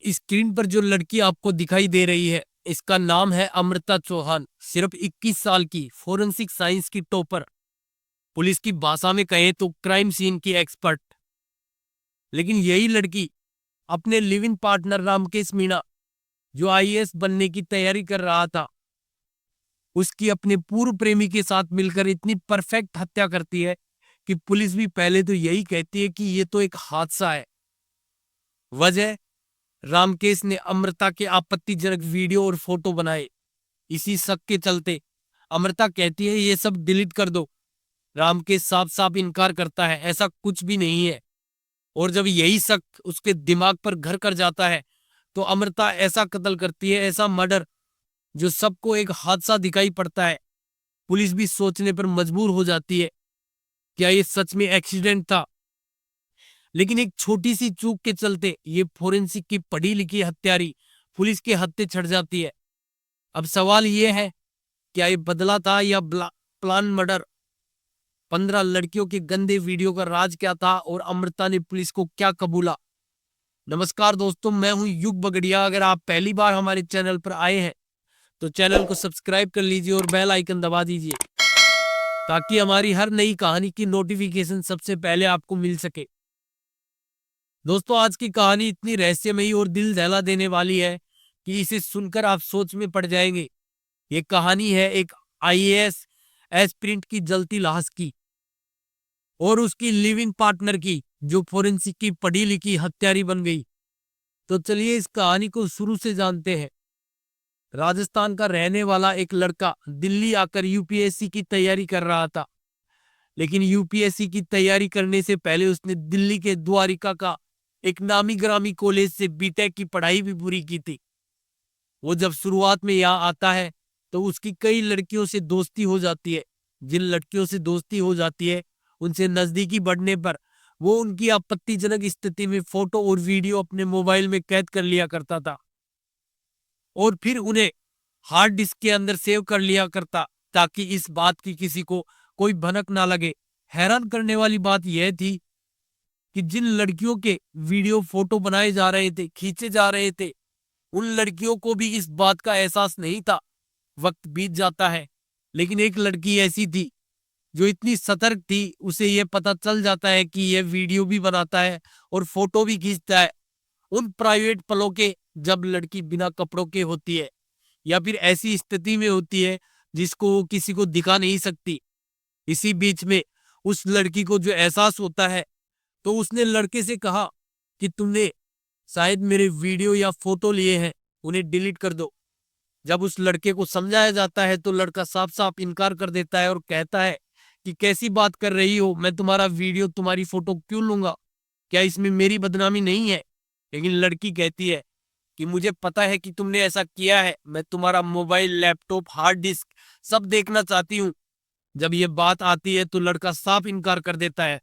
Screen पर जो लड़की आपको दिखाई दे रही है, इसका नाम है अमृता चौहान। सिर्फ 21 साल की, फोरेंसिक साइंस की टॉपर, पुलिस की भाषा में कहें तो क्राइम सीन की एक्सपर्ट। लेकिन यही लड़की अपने live in partner Ramkesh Meena, जो आईएएस बनने की तैयारी कर रहा था, उसकी अपने पूर्व प्रेमी के साथ मिलकर इतनी परफेक्ट हत्या करती है कि पुलिस भी पहले तो यही कहती है कि ये तो एक हादसा है। वजह, रामकेश ने अमृता के आपत्तिजनक वीडियो और फोटो बनाए। इसी शक के चलते अमृता कहती है ये सब डिलीट कर दो। रामकेश साफ साफ इनकार करता है, ऐसा कुछ भी नहीं है। और जब यही शक उसके दिमाग पर घर कर जाता है तो अमृता ऐसा कत्ल करती है, ऐसा मर्डर, जो सबको एक हादसा दिखाई पड़ता है। पुलिस भी सोचने पर मजबूर हो जाती है, क्या ये सच में एक्सीडेंट था? लेकिन एक छोटी सी चूक के चलते ये फोरेंसिक की पढ़ी लिखी हत्यारी पुलिस के हत्थे चढ़ जाती है। अब सवाल ये है, क्या ये बदला था या प्लान मर्डर? 15 लड़कियों के गंदे वीडियो का राज क्या था और अमृता ने पुलिस को क्या कबूला? नमस्कार दोस्तों, मैं हूं युग बगड़िया। अगर आप पहली बार हमारे चैनल पर आए हैं तो चैनल को सब्सक्राइब कर लीजिए और बेल आइकन दबा दीजिए, ताकि हमारी हर नई कहानी की नोटिफिकेशन सबसे पहले आपको मिल सके। दोस्तों, आज की कहानी इतनी रहस्यमयी और दिल दहला देने वाली है कि इसे सुनकर आप सोच में पड़ जाएंगे। ये कहानी है एक आईएएस एस्पिरेंट की जलती लाश की और उसकी लिविंग पार्टनर की, जो फोरेंसिक की पढ़ी लिखी हत्यारी बन गई। तो चलिए इस कहानी को शुरू से जानते हैं। राजस्थान का रहने वाला एक लड़का दिल्ली आकर यूपीएससी की तैयारी कर रहा था। लेकिन यूपीएससी की तैयारी करने से पहले उसने दिल्ली के द्वारिका का एक नामी ग्रामी कॉलेज से बीटेक की पढ़ाई भी पूरी की थी। वो जब शुरुआत में यहाँ आता है तो उसकी कई लड़कियों से दोस्ती हो जाती है। जिन लड़कियों से दोस्ती हो जाती है, उनसे नजदीकी बढ़ने पर वो उनकी आपत्तिजनक स्थिति में फोटो और वीडियो अपने मोबाइल में कैद कर लिया करता था और फिर उन्हें हार्ड डिस्क के अंदर सेव कर लिया करता, ताकि इस बात की किसी को कोई भनक ना लगे। हैरान करने वाली बात यह थी कि जिन लड़कियों के वीडियो फोटो बनाए जा रहे थे, खींचे जा रहे थे, उन लड़कियों को भी इस बात का एहसास नहीं था। वक्त बीत जाता है, लेकिन एक लड़की ऐसी थी जो इतनी सतर्क थी, उसे यह पता चल जाता है कि यह वीडियो भी बनाता है और फोटो भी खींचता है उन प्राइवेट पलों के, जब लड़की बिना कपड़ों के होती है या फिर ऐसी स्थिति में होती है जिसको वो किसी को दिखा नहीं सकती। इसी बीच में उस लड़की को जो एहसास होता है तो उसने लड़के से कहा कि तुमने शायद मेरे वीडियो या फोटो लिए हैं, उन्हें डिलीट कर दो। जब उस लड़के को समझाया जाता है तो लड़का साफ साफ इनकार कर देता है और कहता है कि कैसी बात कर रही हो, मैं तुम्हारा वीडियो तुम्हारी फोटो क्यों लूंगा, क्या इसमें मेरी बदनामी नहीं है? लेकिन लड़की कहती है कि मुझे पता है कि तुमने ऐसा किया है, मैं तुम्हारा मोबाइल, लैपटॉप, हार्ड डिस्क सब देखना चाहती हूँ। जब ये बात आती है तो लड़का साफ इनकार कर देता है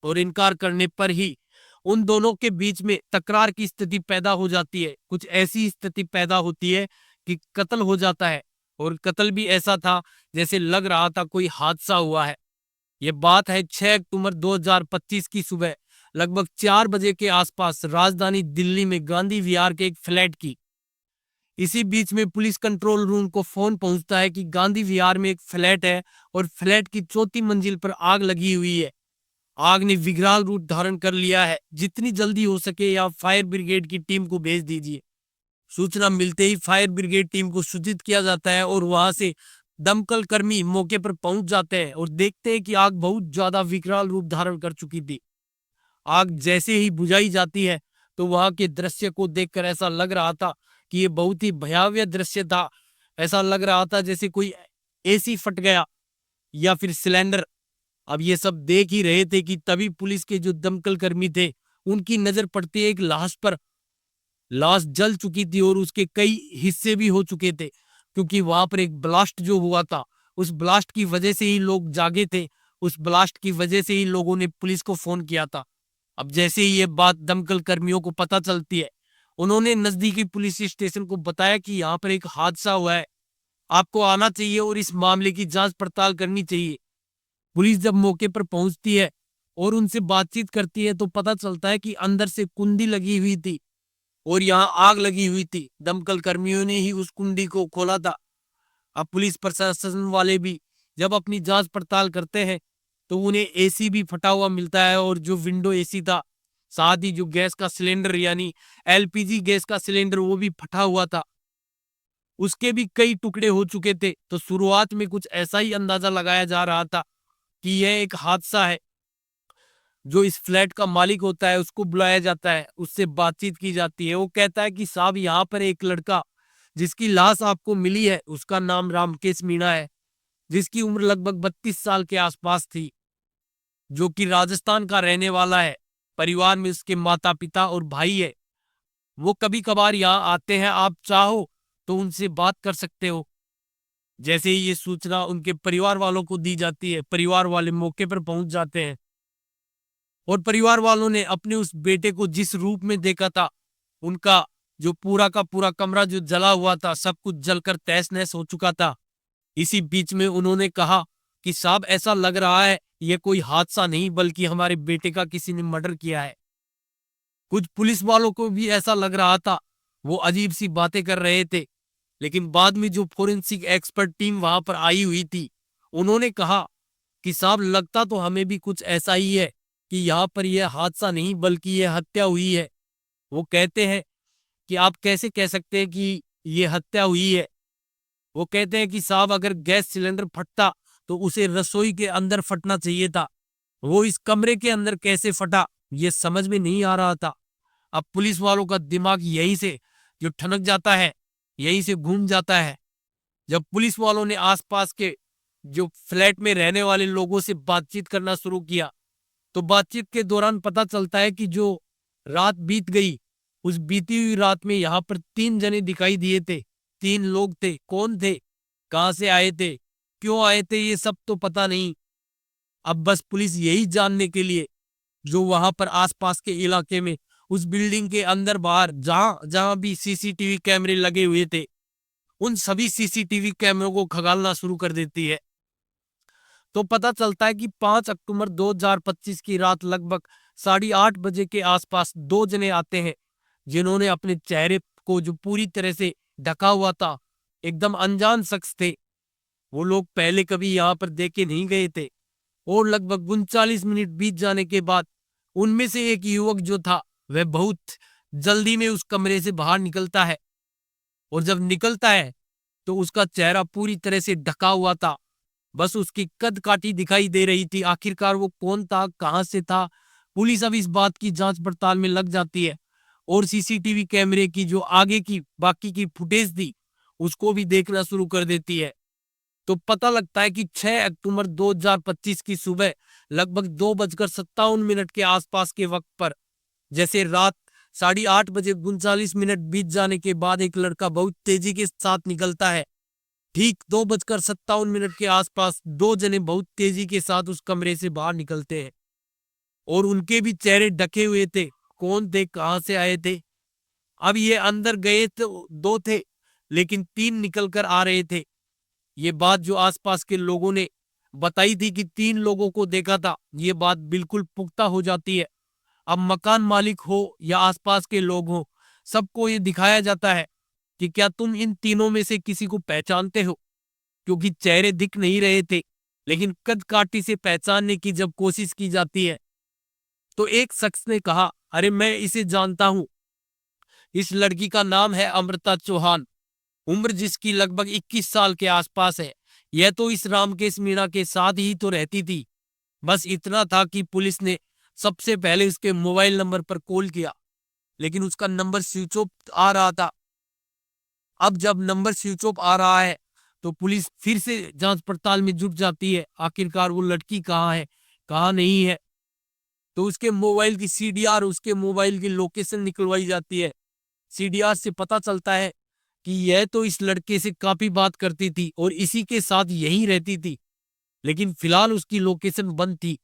और इनकार करने पर ही उन दोनों के बीच में तकरार की स्थिति पैदा हो जाती है। कुछ ऐसी स्थिति पैदा होती है कि कत्ल हो जाता है, और कत्ल भी ऐसा था जैसे लग रहा था कोई हादसा हुआ है। ये बात है 6 अक्टूबर 2025 की सुबह लगभग 4 बजे के आसपास राजधानी दिल्ली में गांधी विहार के एक फ्लैट की। इसी बीच में पुलिस कंट्रोल रूम को फोन पहुंचता है कि गांधी विहार में एक फ्लैट है और फ्लैट की चौथी मंजिल पर आग लगी हुई है। आग ने विकराल रूप धारण कर लिया है, जितनी जल्दी हो सके या फायर ब्रिगेड की टीम को भेज दीजिए। सूचना मिलते ही फायर ब्रिगेड टीम को सूचित किया जाता है और वहां से दमकल कर्मी मौके पर पहुंच जाते हैं और देखते हैं कि आग बहुत ज्यादा विकराल रूप धारण कर चुकी थी। आग जैसे ही बुझाई जाती है तो वहां के दृश्य को देखकर ऐसा लग रहा था कि ये बहुत ही भयावह दृश्य था। ऐसा लग रहा था जैसे कोई एसी फट गया या फिर सिलेंडर। अब ये सब देख ही रहे थे कि तभी पुलिस के जो दमकल कर्मी थे, उनकी नजर पड़ती है एक लाश पर। लाश जल चुकी थी और उसके कई हिस्से भी हो चुके थे, क्योंकि वहां पर एक ब्लास्ट जो हुआ था, उस ब्लास्ट की वजह से ही लोग जागे थे। उस ब्लास्ट की वजह से ही लोगों ने पुलिस को फोन किया था। अब जैसे ही ये बात दमकल कर्मियों को पता चलती है, उन्होंने नजदीकी पुलिस स्टेशन को बताया कि यहाँ पर एक हादसा हुआ है, आपको आना चाहिए और इस मामले की जांच पड़ताल करनी चाहिए। पुलिस जब मौके पर पहुंचती है और उनसे बातचीत करती है तो पता चलता है कि अंदर से कुंडी लगी हुई थी और यहाँ आग लगी हुई थी। दमकल कर्मियों ने ही उस कुंडी को खोला था। अब पुलिस प्रशासन वाले भी जब अपनी जांच पड़ताल करते हैं तो उन्हें एसी भी फटा हुआ मिलता है, और जो विंडो एसी था, साथ ही जो गैस का सिलेंडर यानी एलपीजी गैस का सिलेंडर वो भी फटा हुआ था। उसके भी कई टुकड़े हो चुके थे। तो शुरुआत में कुछ ऐसा ही अंदाजा लगाया जा रहा था कि यह एक हादसा है। जो इस फ्लैट का मालिक होता है उसको बुलाया जाता है, उससे बातचीत की जाती है। वो कहता है कि साहब यहाँ पर एक लड़का जिसकी लाश आपको मिली है उसका नाम रामकेश मीणा है, जिसकी उम्र लगभग 32 साल के आसपास थी, जो कि राजस्थान का रहने वाला है। परिवार में उसके माता पिता और भाई है। वो कभी कभार यहाँ आते हैं, आप चाहो तो उनसे बात कर सकते हो। जैसे ही ये सूचना उनके परिवार वालों को दी जाती है, परिवार वाले मौके पर पहुंच जाते हैं, और परिवार वालों ने अपने उस बेटे को जिस रूप में देखा था, उनका जो पूरा का पूरा कमरा जो जला हुआ था, सब कुछ जलकर तहस नहस हो चुका था। इसी बीच में उन्होंने कहा कि साहब ऐसा लग रहा है ये कोई हादसा नहीं बल्कि हमारे बेटे का किसी ने मर्डर किया है। कुछ पुलिस वालों को भी ऐसा लग रहा था, वो अजीब सी बातें कर रहे थे। लेकिन बाद में जो फोरेंसिक एक्सपर्ट टीम वहां पर आई हुई थी, उन्होंने कहा कि साहब लगता तो हमें भी कुछ ऐसा ही है कि यहाँ पर यह हादसा नहीं बल्कि यह हत्या हुई है। वो कहते हैं कि आप कैसे कह सकते हैं कि यह हत्या हुई है। वो कहते हैं कि साहब अगर गैस सिलेंडर फटता तो उसे रसोई के अंदर फटना चाहिए था, वो इस कमरे के अंदर कैसे फटा ये समझ में नहीं आ रहा था। अब पुलिस वालों का दिमाग यहीं से जो ठनक जाता है, यहीं से घूम जाता है। जब पुलिस वालों ने आसपास के जो फ्लैट में रहने वाले लोगों से बातचीत करना शुरू किया, तो बातचीत के दौरान पता चलता है कि जो रात बीत गई, उस बीती हुई रात में यहाँ पर 3 जने दिखाई दिए थे। 3 लोग थे। कौन थे, कहां से आए थे, क्यों आए थे, ये सब तो पता नहीं। अब बस पुलिस यही जानने के लिए जो वहां पर आसपास के इलाके में उस बिल्डिंग के अंदर बाहर जहां जहां भी सीसीटीवी कैमरे लगे हुए थे, उन सभी सीसीटीवी कैमरों को खंगालना शुरू कर देती है। तो पता चलता है कि 5 अक्टूबर 2025 की रात लगभग 8:30 बजे के आसपास 2 जने आते हैं, जिन्होंने अपने चेहरे को जो पूरी तरह से ढका हुआ था, एकदम अनजान शख्स थे। वो लोग पहले कभी यहाँ पर देखे नहीं गए थे। और लगभग 39 मिनट बीत जाने के बाद उनमें से एक युवक जो था वह बहुत जल्दी में उस कमरे से बाहर निकलता है, और जब निकलता है तो उसका चेहरा पूरी तरह से ढका हुआ था। बस उसकी कद काठी दिखाई दे रही थी। आखिरकार वो कौन था, कहां से था, पुलिस अब इस बात की जांच पड़ताल में लग जाती है, और सीसीटीवी कैमरे की जो आगे की बाकी की फुटेज थी उसको भी देखना शुरू कर देती है। तो पता लगता है कि 6 अक्टूबर 2025 की सुबह लगभग 2:57 के आसपास के वक्त पर, जैसे रात 8:30 बजे 39 मिनट बीत जाने के बाद एक लड़का बहुत तेजी के साथ निकलता है। ठीक 2:57 के आसपास 2 जने बहुत तेजी के साथ उस कमरे से बाहर निकलते हैं, और उनके भी चेहरे ढके हुए थे। कौन थे, कहां से आए थे? अब ये अंदर गए तो 2 थे, लेकिन 3 निकल कर आ रहे थे। ये बात जो आसपास के लोगों ने बताई थी कि 3 लोगों को देखा था, ये बात बिल्कुल पुख्ता हो जाती है। अब मकान मालिक हो या आसपास के लोग हो, सबको ये दिखाया जाता है कि क्या तुम इन तीनों में से किसी को पहचानते हो, क्योंकि चेहरे दिख नहीं रहे थे। लेकिन कद काठी से पहचानने की जब कोशिश की जाती है तो एक शख्स ने कहा, अरे मैं इसे जानता हूं, इस लड़की का नाम है अमृता चौहान, उम्र जिसकी लगभग 21 साल के आसपास है। यह तो इस रामकेश मीणा के साथ ही तो रहती थी। बस इतना था कि पुलिस ने सबसे पहले उसके मोबाइल नंबर पर कॉल किया, लेकिन उसका नंबर स्विच ऑफ आ रहा था। अब जब नंबर स्विच ऑफ आ रहा है तो पुलिस फिर से जांच पड़ताल में जुट जाती है, आखिरकार वो लड़की कहाँ है, कहाँ नहीं है। तो उसके मोबाइल की सीडीआर, उसके मोबाइल की लोकेशन निकलवाई जाती है। सीडीआर से पता चलता है कि यह तो इस लड़के से काफी बात करती थी और इसी के साथ यहीं रहती थी, लेकिन फिलहाल उसकी लोकेशन बंद थी।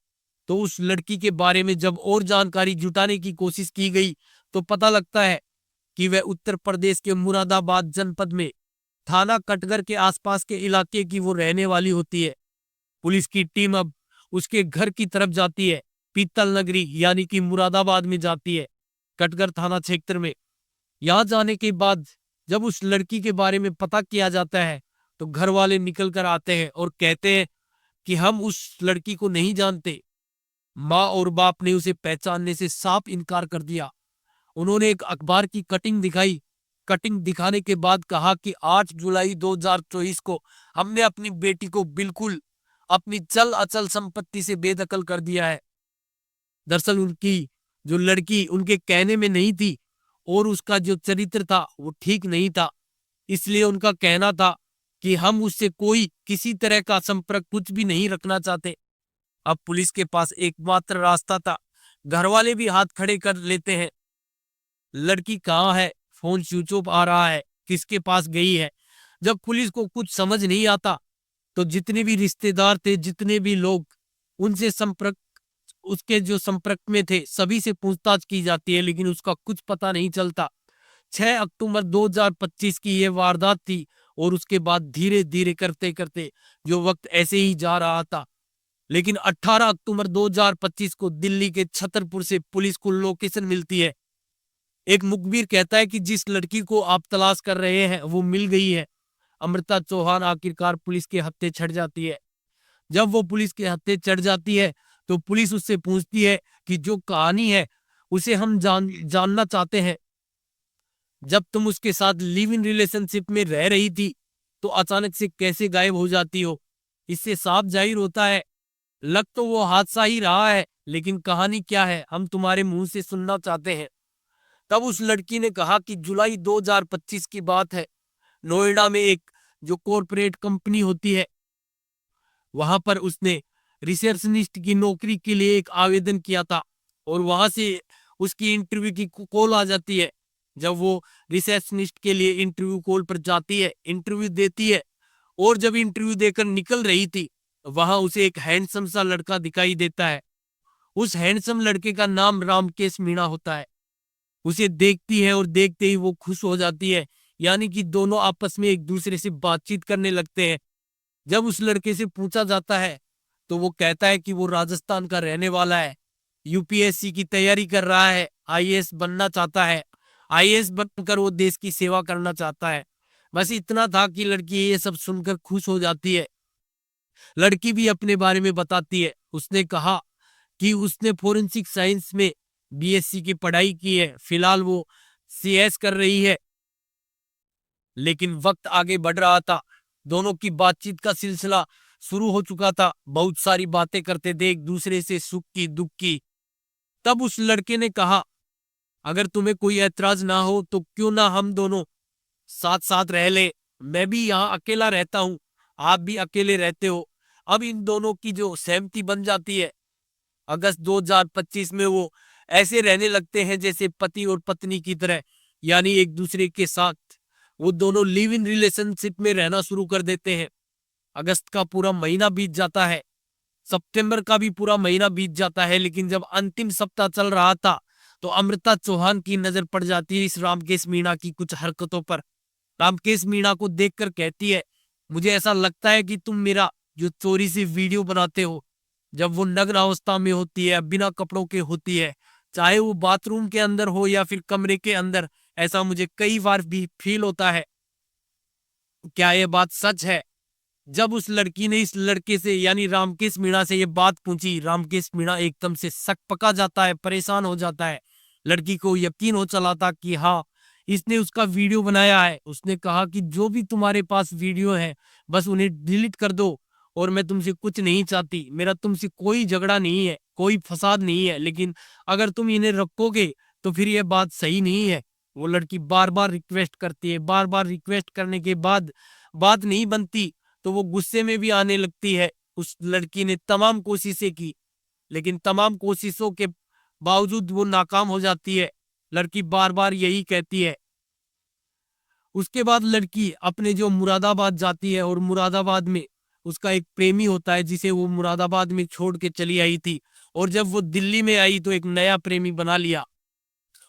तो उस लड़की के बारे में जब और जानकारी जुटाने की कोशिश की गई तो पता लगता है कि वह उत्तर प्रदेश के मुरादाबाद जनपद में थाना कटघर के आसपास के इलाके की वो रहने वाली होती है। पुलिस की टीम अब उसके घर की तरफ जाती है, पीतल नगरी यानी कि मुरादाबाद में जाती है, कटघर थाना क्षेत्र में। यहाँ जाने के बाद जब उस लड़की के बारे में पता किया जाता है तो घर वाले निकल कर आते हैं और कहते हैं कि हम उस लड़की को नहीं जानते। माँ और बाप ने उसे पहचानने से साफ इनकार कर दिया। उन्होंने एक अखबार की कटिंग दिखाई। कटिंग दिखाने के बाद कहा कि 8 जुलाई 2024 को हमने अपनी बेटी को बिल्कुल अपनी चल अचल संपत्ति से बेदखल कर दिया है। दरअसल उनकी जो लड़की उनके कहने में नहीं थी और उसका जो चरित्र था वो ठीक नहीं था, इसलिए उनका कहना था कि हम उससे कोई किसी तरह का संपर्क कुछ भी नहीं रखना चाहते। अब पुलिस के पास एकमात्र रास्ता था। घर वाले भी हाथ खड़े कर लेते हैं। लड़की कहाँ है, फोन स्विच ऑफ आ रहा है, किसके पास गई है। जब पुलिस को कुछ समझ नहीं आता तो जितने भी रिश्तेदार थे, जितने भी लोग उनसे संपर्क उसके जो संपर्क में थे, सभी से पूछताछ की जाती है, लेकिन उसका कुछ पता नहीं चलता। 6 अक्टूबर 2025 की यह वारदात थी और उसके बाद धीरे धीरे करते करते जो वक्त ऐसे ही जा रहा था, लेकिन 18 अक्टूबर 2025 को दिल्ली के छतरपुर से पुलिस को लोकेशन मिलती है। एक मुखबिर कहता है कि जिस लड़की को आप तलाश कर रहे हैं वो मिल गई है। अमृता चौहान आखिरकार पुलिस के हत्थे चढ़ जाती है। जब वो पुलिस के हत्थे चढ़ जाती है तो पुलिस उससे पूछती है कि जो कहानी है उसे हम जानना चाहते हैं। जब तुम उसके साथ लिव इन रिलेशनशिप में रह रही थी तो अचानक से कैसे गायब हो जाती हो। इससे साफ जाहिर होता है लग तो वो हादसा ही रहा है, लेकिन कहानी क्या है हम तुम्हारे मुंह से सुनना चाहते हैं। तब उस लड़की ने कहा कि जुलाई 2025 की बात है। नोएडा में एक जो कॉरपोरेट कंपनी होती है वहां पर उसने रिसेप्शनिस्ट की नौकरी के लिए एक आवेदन किया था और वहां से उसकी इंटरव्यू की कॉल आ जाती है। जब वो रिसेप्शनिस्ट के लिए इंटरव्यू कॉल पर जाती है, इंटरव्यू देती है और जब इंटरव्यू देकर निकल रही थी वहां उसे एक हैंडसम सा लड़का दिखाई देता है। उस हैंडसम लड़के का नाम रामकेश मीणा होता है। उसे देखती है और देखते ही वो खुश हो जाती है, यानी कि दोनों आपस में एक दूसरे से बातचीत करने लगते हैं। जब उस लड़के से पूछा जाता है तो वो कहता है कि वो राजस्थान का रहने वाला है, यूपीएससी की तैयारी कर रहा है, आईएएस बनना चाहता है, आईएएस बनकर वो देश की सेवा करना चाहता है। बस इतना था कि लड़की ये सब सुनकर खुश हो जाती है। लड़की भी अपने बारे में बताती है। उसने कहा कि उसने फोरेंसिक साइंस में बीएससी की पढ़ाई की है, फिलहाल वो सीएस कर रही है। लेकिन वक्त आगे बढ़ रहा था, दोनों की बातचीत का सिलसिला शुरू हो चुका था। बहुत सारी बातें करते थे एक दूसरे से, सुख की दुख की। तब उस लड़के ने कहा अगर तुम्हें कोई ऐतराज ना हो तो क्यों ना हम दोनों साथ साथ रह ले। मैं भी यहाँ अकेला रहता हूँ, आप भी अकेले रहते हो। अब इन दोनों की जो सहमति बन जाती है। अगस्त 2025 में वो ऐसे रहने लगते हैं जैसे पति और पत्नी की तरह, यानी एक दूसरे के साथ वो दोनों लिव इन रिलेशनशिप में रहना शुरू कर देते हैं। अगस्त का पूरा महीना बीत जाता है, सितंबर का भी पूरा महीना बीत जाता है, लेकिन जब अंतिम सप्ताह चल रहा था तो अमृता चौहान की नजर पड़ जाती है इस रामकेश मीणा की कुछ हरकतों पर। रामकेश मीणा को देखकर कहती है मुझे ऐसा लगता है कि तुम मेरा जो चोरी से वीडियो बनाते हो, जब वो नग्न अवस्था में होती है, बिना कपड़ों के होती है, चाहे वो बाथरूम के अंदर हो या फिर कमरे के अंदर, ऐसा मुझे कई बार भी फील होता है। क्या ये बात सच है? जब उस लड़की ने इस लड़के से यानी रामकेश मीणा से ये बात पूछी, रामकेश मीणा एकदम से सक पका जाता है, परेशान हो जाता है। लड़की को यकीन हो चला था कि हाँ इसने उसका वीडियो बनाया है। उसने कहा कि जो भी तुम्हारे पास वीडियो है बस उन्हें डिलीट कर दो और मैं तुमसे कुछ नहीं चाहती, मेरा तुमसे कोई झगड़ा नहीं है, कोई फसाद नहीं है, लेकिन अगर तुम इन्हें रखोगे तो फिर यह बात सही नहीं है। वो लड़की बार बार रिक्वेस्ट करती है, बार बार रिक्वेस्ट करने के बाद बात नहीं बनती तो वो गुस्से में भी आने लगती है। उस लड़की ने तमाम कोशिशें की, लेकिन तमाम कोशिशों के बावजूद वो नाकाम हो जाती है। लड़की बार बार यही कहती है। उसके बाद लड़की अपने जो मुरादाबाद जाती है और मुरादाबाद में उसका एक प्रेमी होता है जिसे वो मुरादाबाद में छोड़ के चली आई थी, और जब वो दिल्ली में आई तो एक नया प्रेमी बना लिया।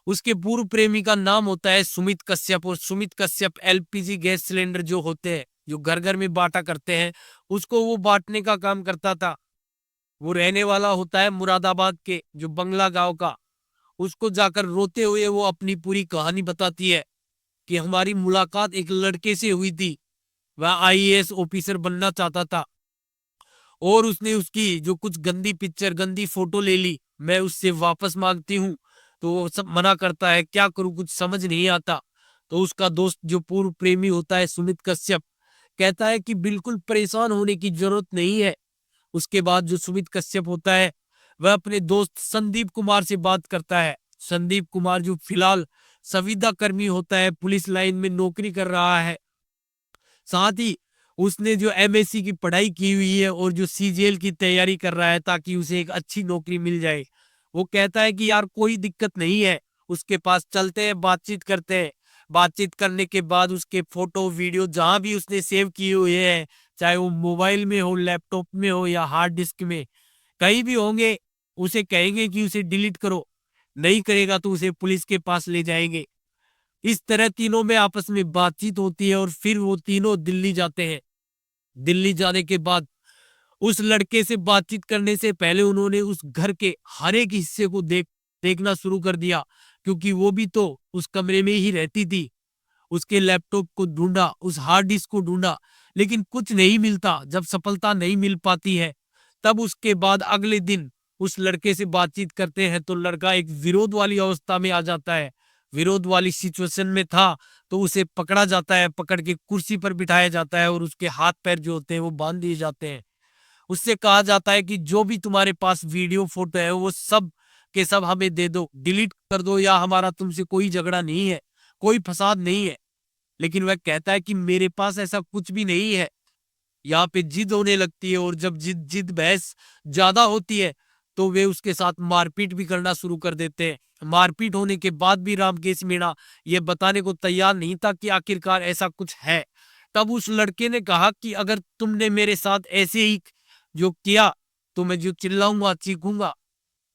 उसके पूर्व प्रेमी का नाम होता है सुमित कश्यप, और Sumit Kashyap LPG gas cylinder जो होते हैं जो घर घर में बांटा करते हैं उसको वो बांटने का काम करता था। वो रहने वाला होता है मुरादाबाद के जो बंगला गांव का। उसको जाकर रोते हुए वो अपनी पूरी कहानी बताती है कि हमारी मुलाकात एक लड़के से हुई थी। वह आईएएस ऑफिसर बनना चाहता था और उसने उसकी जो कुछ गंदी पिक्चर, गंदी फोटो ले ली। मैं उससे वापस मांगती हूँ तो वो सब मना करता है। क्या करूँ, कुछ समझ नहीं आता। तो उसका दोस्त जो पूर्व प्रेमी होता है सुमित कश्यप, कहता है कि बिल्कुल परेशान होने की जरूरत नहीं है। उसके बाद जो सुमित कश्यप होता है वह अपने दोस्त संदीप कुमार से बात करता है। संदीप कुमार जो फिलहाल संविदा कर्मी होता है, पुलिस लाइन में नौकरी कर रहा है। साथ ही उसने जो एमएससी की पढ़ाई की हुई है और जो सीजीएल की तैयारी कर रहा है ताकि उसे एक अच्छी नौकरी मिल जाए। वो कहता है कि यार कोई दिक्कत नहीं है, उसके पास चलते हैं, बातचीत करते हैं। बातचीत करने के बाद उसके फोटो वीडियो जहां भी उसने सेव किए हुए हैं, चाहे वो मोबाइल में हो, लैपटॉप में हो या हार्ड डिस्क में, कहीं भी होंगे, उसे कहेंगे कि उसे डिलीट करो। नहीं करेगा तो उसे पुलिस के पास ले जाएंगे। इस तरह तीनों में आपस में बातचीत होती है और फिर वो तीनों दिल्ली जाते हैं। दिल्ली जाने के बाद उस लड़के से बातचीत करने से पहले उन्होंने उस घर के हर एक हिस्से को देखना शुरू कर दिया, क्योंकि वो भी तो उस कमरे में ही रहती थी। उसके लैपटॉप को ढूंढा, उस हार्ड डिस्क को ढूंढा, लेकिन कुछ नहीं मिलता। जब सफलता नहीं मिल पाती है तब उसके बाद अगले दिन उस लड़के से बातचीत करते हैं तो लड़का एक विरोध वाली अवस्था में आ जाता है। विरोध वाली सिचुएशन में था तो उसे पकड़ा जाता है, पकड़ के कुर्सी पर बिठाया जाता है और उसके हाथ पैर जो होते हैं वो बांध दिए जाते हैं। उससे कहा जाता है कि जो भी तुम्हारे पास वीडियो फोटो है वो सब के सब हमें दे दो, डिलीट कर दो, या हमारा तुमसे कोई झगड़ा नहीं है, कोई फसाद नहीं है। लेकिन वह कहता है कि मेरे पास ऐसा कुछ भी नहीं है। यहाँ पे जिद होने लगती है और जब जिद जिद बहस ज्यादा होती है तो वे उसके साथ मारपीट भी करना शुरू कर देते हैं। मारपीट होने के बाद भी रामकेश मीणा यह बताने को तैयार नहीं था कि आखिरकार ऐसा कुछ है। तब उस लड़के ने कहा कि अगर तुमने मेरे साथ ऐसे ही जो किया तो मैं जो चिल्लाऊंगा, चीखूंगा।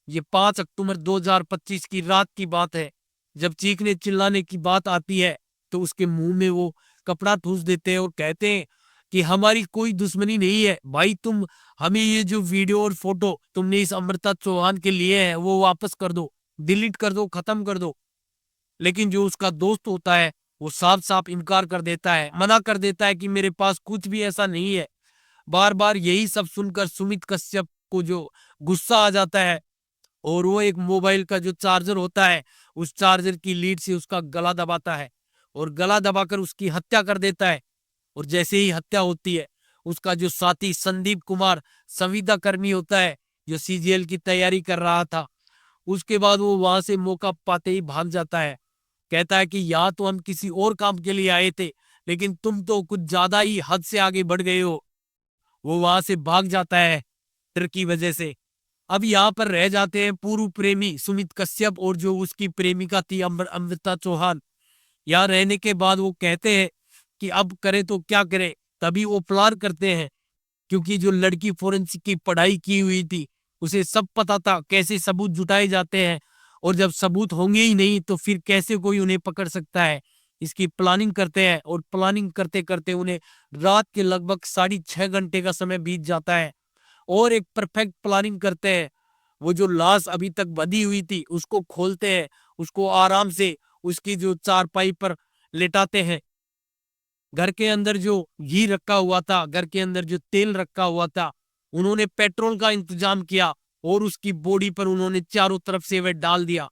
ये 5 अक्टूबर 2025 की रात की बात है। जब चीखने चिल्लाने की बात आती है तो उसके मुंह में वो कपड़ा ठूस देते हैं और कहते हैं कि हमारी कोई दुश्मनी नहीं है भाई, तुम हमें ये जो वीडियो और फोटो तुमने इस अमृता चौहान के लिए है वो वापस कर दो, डिलीट कर दो, खत्म कर दो। लेकिन जो उसका दोस्त होता है वो साफ साफ इनकार कर देता है, मना कर देता है कि मेरे पास कुछ भी ऐसा नहीं है। बार बार यही सब सुनकर सुमित कश्यप को जो गुस्सा आ जाता है और वो एक मोबाइल का जो चार्जर होता है उस चार्जर की लीड से उसका गला दबाता है और गला दबाकर उसकी हत्या कर देता है। और जैसे ही हत्या होती है उसका जो साथी संदीप कुमार संविदा कर्मी होता है जो सीजीएल की तैयारी कर रहा था, उसके बाद वो वहां से मौका पाते ही भाग जाता है। कहता है कि यहाँ तो हम किसी और काम के लिए आए थे लेकिन तुम तो कुछ ज्यादा ही हद से आगे बढ़ गए हो। वो वहां से भाग जाता है डर की वजह से। अब यहाँ पर रह जाते हैं पूर्व प्रेमी सुमित कश्यप और जो उसकी प्रेमिका थी अमृता चौहान। यहाँ रहने के बाद वो कहते हैं कि अब करे तो क्या करे। तभी वो प्लान करते हैं, क्योंकि जो लड़की फोरेंसिक की पढ़ाई की हुई थी उसे सब पता था कैसे सबूत जुटाए जाते हैं, और जब सबूत होंगे ही नहीं तो फिर कैसे कोई उन्हें पकड़ सकता है। इसकी प्लानिंग करते हैं और प्लानिंग करते करते उन्हें रात के लगभग 6.5 घंटे का समय बीत जाता है और एक परफेक्ट प्लानिंग करते हैं। वो जो लाश अभी तक बंधी हुई थी उसको खोलते हैं, उसको आराम से उसकी जो चारपाई पर लेटाते हैं। घर के अंदर जो घी रखा हुआ था, घर के अंदर जो तेल रखा हुआ था, उन्होंने पेट्रोल का इंतजाम किया और उसकी बॉडी पर उन्होंने चारों तरफ से वह डाल दिया।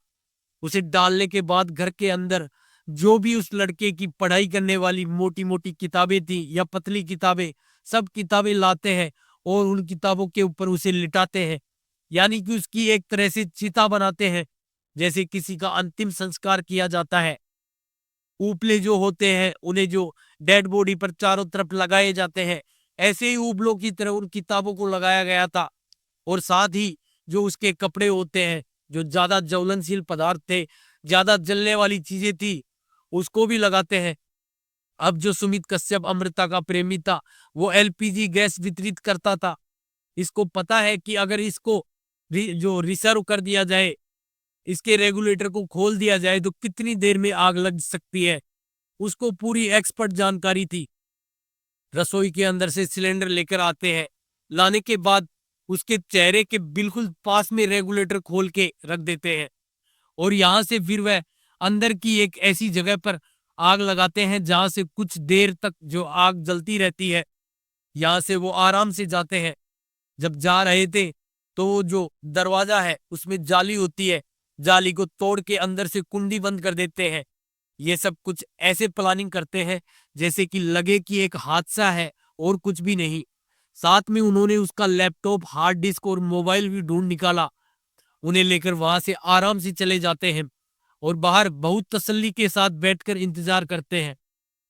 उसे डालने के बाद घर के अंदर जो भी उस लड़के की पढ़ाई करने वाली मोटी मोटी किताबें थी या पतली किताबें, सब किताबें लाते हैं और उन किताबों के ऊपर उसे लिटाते हैं। यानी कि उसकी एक तरह से चिता बनाते हैं, जैसे किसी का अंतिम संस्कार किया जाता है। उपले जो होते हैं उन्हें जो डेड बॉडी पर चारों तरफ लगाए जाते हैं, ऐसे ही उपलों की तरह उन किताबों को लगाया गया था। और साथ ही जो उसके कपड़े होते हैं, जो ज्यादा ज्वलनशील पदार्थ थे, ज्यादा जलने वाली चीजें थी, उसको भी लगाते हैं। अब जो सुमित कश्यप अमृता का प्रेमी था वो एलपीजी गैस वितरित करता था। इसको पता है कि अगर इसको जो रिजर्व कर दिया जाए, इसके रेगुलेटर को खोल दिया जाए तो कितनी देर में आग लग सकती है। उसको पूरी एक्सपर्ट जानकारी थी। रसोई के अंदर से सिलेंडर लेकर आते हैं। लाने के बाद उसके चेहरे के बिल्कुल पास में रेगुलेटर खोल के रख देते हैं और यहाँ से फिर वह अंदर की एक ऐसी जगह पर आग लगाते हैं जहां से कुछ देर तक जो आग जलती रहती है। यहाँ से वो आराम से जाते हैं। जब जा रहे थे तो वो जो दरवाजा है उसमें जाली होती है, जाली को तोड़ के अंदर से कुंडी बंद कर देते हैं। ये सब कुछ ऐसे प्लानिंग करते हैं जैसे कि लगे कि एक हादसा है और कुछ भी नहीं। साथ में उन्होंने उसका लैपटॉप, हार्ड डिस्क और मोबाइल भी ढूंढ निकाला। उन्हें लेकर वहां से आराम से चले जाते हैं और बाहर बहुत तसल्ली के साथ बैठकर इंतजार करते हैं।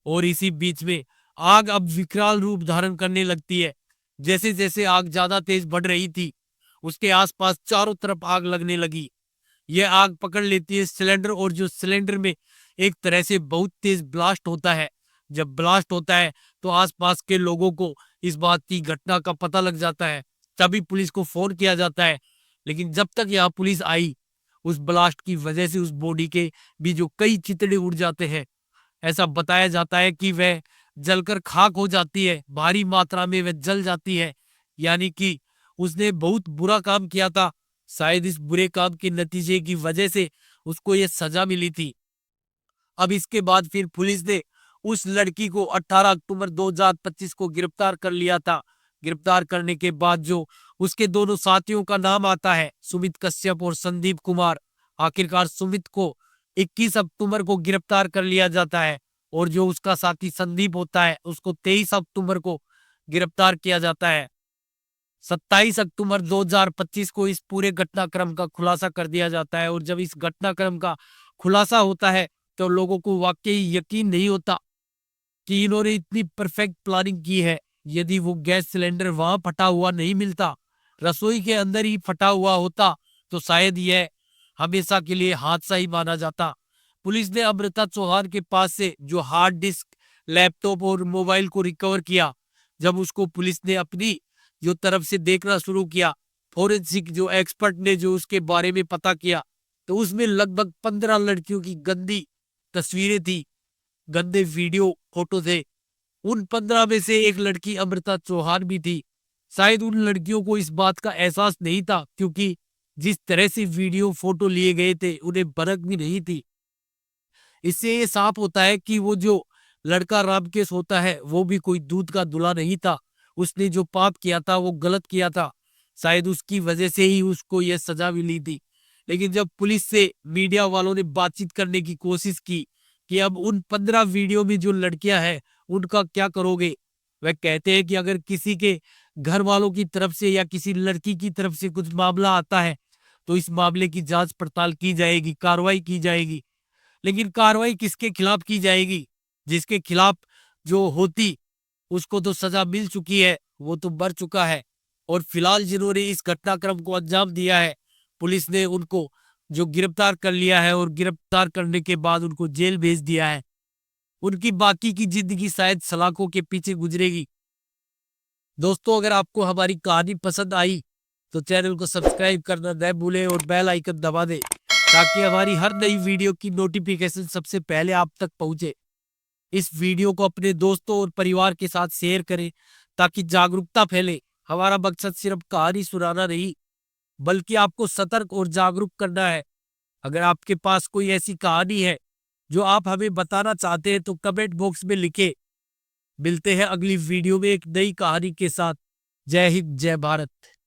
और इसी बीच में आग अब विकराल रूप धारण करने लगती है। जैसे जैसे आग ज्यादा तेज बढ़ रही थी, उसके आसपास चारों तरफ आग लगने लगी। यह आग पकड़ लेती है सिलेंडर, और जो सिलेंडर में एक तरह से बहुत तेज ब्लास्ट होता है। जब ब्लास्ट होता है तो आसपास के लोगों को इस बात की घटना का पता लग जाता है। तभी पुलिस को फोन किया जाता है। लेकिन जब तक यहाँ पुलिस आई, उस ब्लास्ट की वजह से उस बॉडी के भी जो कई चितड़े उड़ जाते हैं। ऐसा बताया जाता है कि वह जलकर खाक हो जाती है, भारी मात्रा में वह जल जाती है। यानी कि उसने बहुत बुरा काम किया था। शायद इस बुरे काम के नतीजे की वजह से उसको यह सजा मिली थी। अब इसके बाद फिर पुलिस ने उस लड़की को 18 अक्टूबर 2025 को गिरफ्तार कर लिया था। गिरफ्तार करने के बाद जो उसके दोनों साथियों का नाम आता है, सुमित कश्यप और संदीप कुमार। आखिरकार सुमित को 21 अक्टूबर को गिरफ्तार कर लिया जाता है और जो उसका साथी संदीप होता है उसको 23 अक्टूबर को गिरफ्तार किया जाता है। 27 अक्टूबर 2025 को इस पूरे घटनाक्रम का खुलासा कर दिया जाता है। और जब इस घटनाक्रम का खुलासा होता है तो लोगों को वाकई यकीन नहीं होता कि इन्होंने इतनी परफेक्ट प्लानिंग की है। यदि वो गैस सिलेंडर वहां फटा हुआ नहीं मिलता, रसोई के अंदर ही फटा हुआ होता, तो शायद यह हमेशा के लिए हादसा ही माना जाता। पुलिस ने अमृता चौहान के पास से जो हार्ड डिस्क, लैपटॉप और मोबाइल को रिकवर किया। जब उसको पुलिस ने अपनी जो तरफ से देखना शुरू किया, फोरेंसिक जो एक्सपर्ट ने जो उसके बारे में पता किया, तो उसमें लगभग 15 लड़कियों की गंदी तस्वीरें थी, गंदे वीडियो फोटो थे। उन 15 में से एक लड़की अमृता चौहान भी थी। शायद उन लड़कियों को इस बात का एहसास नहीं था, क्योंकि जिस तरह से वीडियो फोटो लिए गए थे उन्हें भनक भी नहीं थी। इससे ये साफ होता है कि वो जो लड़का रामकेश होता है वो भी कोई दूध का दूल्हा नहीं था। उसने जो पाप किया था वो गलत किया था। शायद उसकी वजह से ही उसको यह सजा मिली थी। लेकिन जब पुलिस से मीडिया वालों ने बातचीत करने की कोशिश की कि अब उन 15 वीडियो में जो लड़कियां हैं उनका क्या करोगे, वह कहते हैं कि अगर किसी के घर वालों की तरफ से या किसी लड़की की तरफ से कुछ मामला आता है तो इस मामले की जांच पड़ताल की जाएगी, कार्रवाई की जाएगी। लेकिन कार्रवाई किसके खिलाफ की जाएगी? जिसके खिलाफ जो होती उसको तो सजा मिल चुकी है, वो तो मर चुका है। और फिलहाल जिन्होंने इस घटनाक्रम को अंजाम दिया है, पुलिस ने उनको जो गिरफ्तार कर लिया है और गिरफ्तार करने के बाद उनको जेल भेज दिया है। उनकी बाकी की जिंदगी शायद सलाखों के पीछे गुजरेगी। दोस्तों, अगर आपको हमारी कहानी पसंद आई तो चैनल को सब्सक्राइब करना न भूलें और बेल आइकन दबा दें, ताकि हमारी हर नई वीडियो की नोटिफिकेशन सबसे पहले आप तक पहुंचे। इस वीडियो को अपने दोस्तों और परिवार के साथ शेयर करें ताकि जागरूकता फैले। हमारा मकसद सिर्फ कहानी सुनाना नहीं, बल्कि आपको सतर्क और जागरूक करना है। अगर आपके पास कोई ऐसी कहानी है जो आप हमें बताना चाहते हैं तो कमेंट बॉक्स में लिखें। मिलते हैं अगली वीडियो में एक नई कहानी के साथ। जय हिंद, जय भारत।